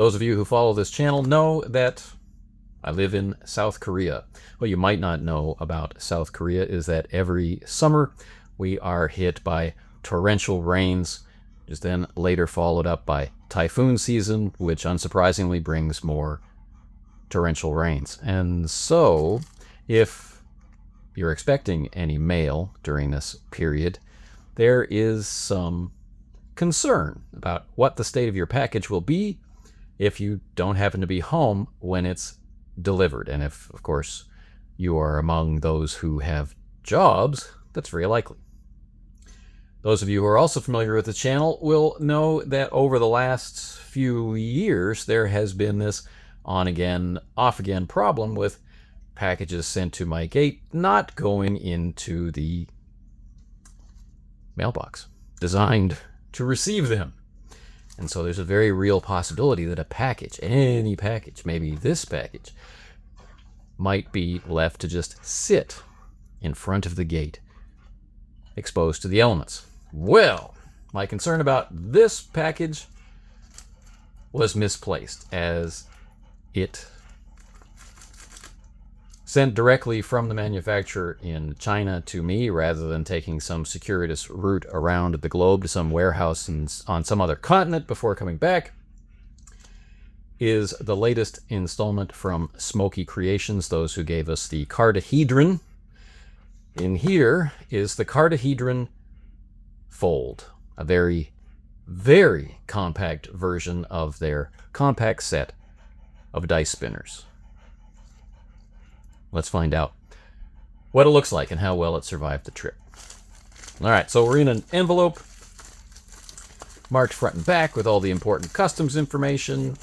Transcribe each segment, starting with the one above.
Those of you who follow this channel know that I live in South Korea. What you might not know about South Korea is that every summer we are hit by torrential rains, which is then later followed up by typhoon season, which unsurprisingly brings more torrential rains. And so, if you're expecting any mail during this period, there is some concern about what the state of your package will be if you don't happen to be home when it's delivered. And if, of course, you are among those who have jobs, that's very likely. Those of you who are also familiar with the channel will know that over the last few years, there has been this on-again, off-again problem with packages sent to my gate not going into the mailbox designed to receive them. And so there's a very real possibility that a package, any package, maybe this package, might be left to just sit in front of the gate, exposed to the elements. Well, my concern about this package was misplaced, as it sent directly from the manufacturer in China to me, rather than taking some circuitous route around the globe to some warehouse on some other continent before coming back, is the latest installment from SmokyCreations, those who gave us the Cardyhedron. In here is the Cardyhedron Fold, a very, very compact version of their compact set of dice spinners. Let's find out what it looks like and how well it survived the trip. All right, so we're in an envelope marked front and back with all the important customs information.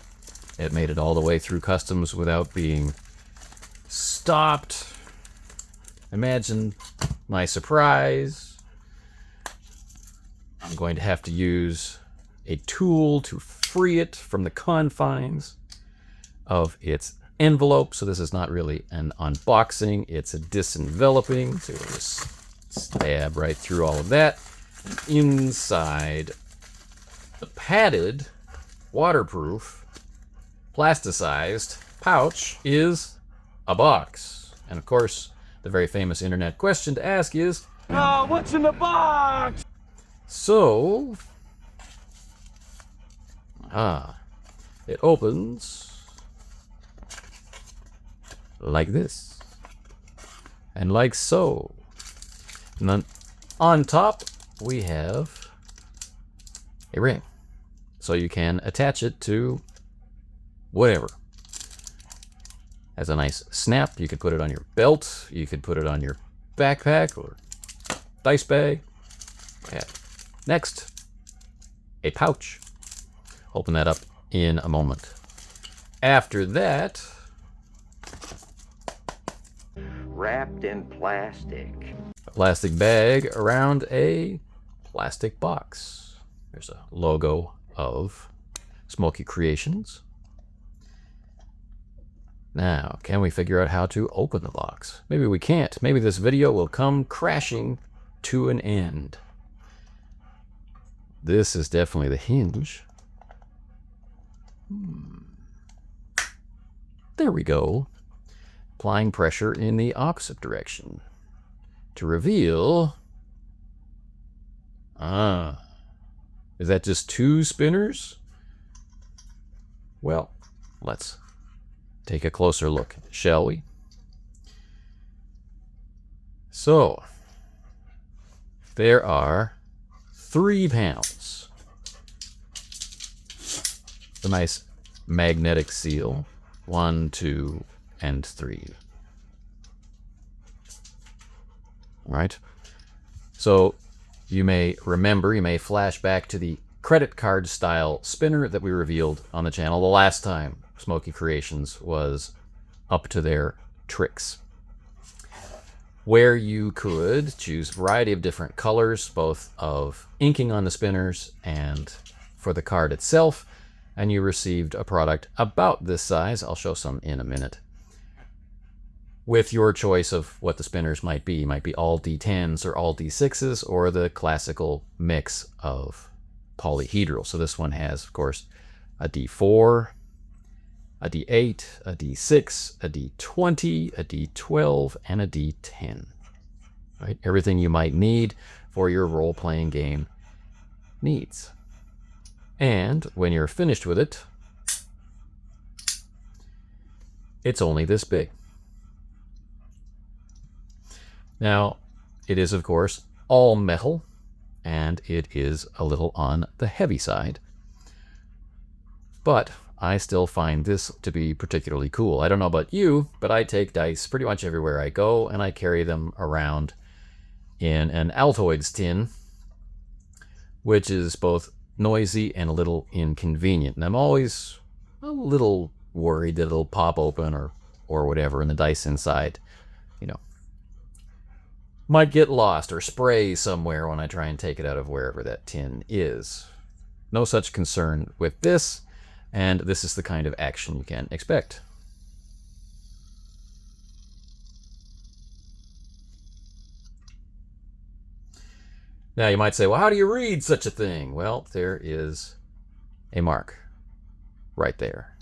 It made it all the way through customs without being stopped. Imagine my surprise. I'm going to have to use a tool to free it from the confines of its envelope. So this is not really an unboxing, it's a disenveloping. So we'll just stab right through all of that. Inside the padded, waterproof, plasticized pouch is a box. And of course, the very famous internet question to ask is, oh, what's in the box? So, it opens like this, and like so. And then on top, we have a ring. So you can attach it to whatever. Has a nice snap. You could put it on your belt. You could put it on your backpack or dice bag. Yeah. Next, a pouch. Open that up in a moment. After that, wrapped in plastic. a plastic bag around a plastic box. There's a logo of SmokyCreations. Now, can we figure out how to open the box? Maybe we can't. Maybe this video will come crashing to an end. This is definitely the hinge. There we go. Applying pressure in the opposite direction to reveal... is that just two spinners? Well, let's take a closer look, shall we? So, there are 3 panels. The nice magnetic seal. 1, 2, and 3. Right? So, you may remember, you may flash back to the credit card style spinner that we revealed on the channel the last time SmokyCreations was up to their tricks, where you could choose a variety of different colors, both of inking on the spinners and for the card itself, and you received a product about this size. I'll show some in a minute, with your choice of what the spinners might be. Might be all D10s or all D6s, or the classical mix of polyhedral. So this one has, of course, a D4, a D8, a D6, a D20, a D12, and a D10. Right? Everything you might need for your role-playing game needs. And when you're finished with it, it's only this big. Now, it is, of course, all metal, and it is a little on the heavy side. But I still find this to be particularly cool. I don't know about you, but I take dice pretty much everywhere I go, and I carry them around in an Altoids tin, which is both noisy and a little inconvenient. And I'm always a little worried that it'll pop open or whatever, and the dice inside, might get lost or spray somewhere when I try and take it out of wherever that tin is. No such concern with this, and this is the kind of action you can expect. Now you might say, well, how do you read such a thing? Well, there is a mark right there.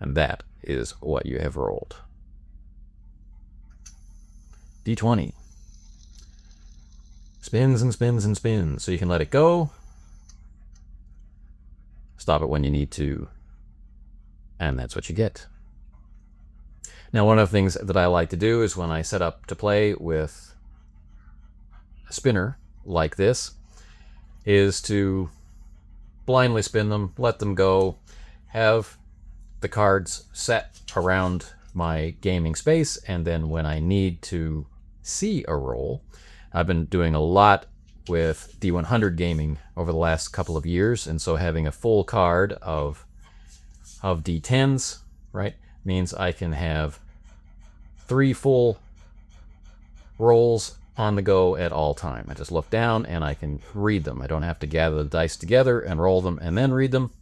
And that is what you have rolled. D20. Spins and spins and spins. So you can let it go. Stop it when you need to. And that's what you get. Now, one of the things that I like to do is when I set up to play with a spinner like this, is to blindly spin them, let them go, have the cards set around my gaming space, and then when I need to see a roll, I've been doing a lot with D100 gaming over the last couple of years, and so having a full card of D10s, right, means I can have 3 full rolls on the go at all time. I just look down and I can read them. I don't have to gather the dice together and roll them and then read them.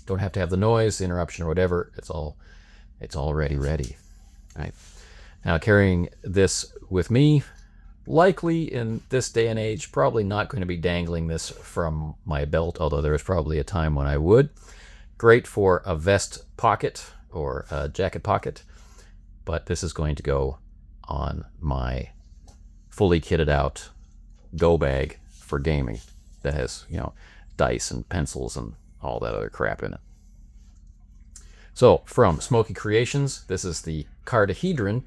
Don't have to have the noise, the interruption, or whatever. It's already ready. Right? Now, carrying this with me, likely in this day and age, probably not going to be dangling this from my belt, although there was probably a time when I would. Great for a vest pocket or a jacket pocket, but this is going to go on my fully kitted out go bag for gaming that has, dice and pencils and all that other crap in it. So, from Smoky Creations, this is the Cardyhedron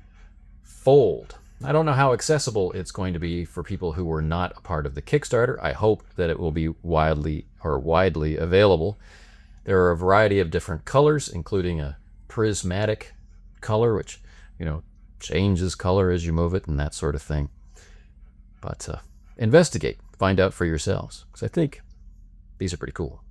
Fold. I don't know how accessible it's going to be for people who were not a part of the Kickstarter. I hope that it will be widely available. There are a variety of different colors, including a prismatic color, which, changes color as you move it and that sort of thing. But investigate, find out for yourselves, because I think these are pretty cool.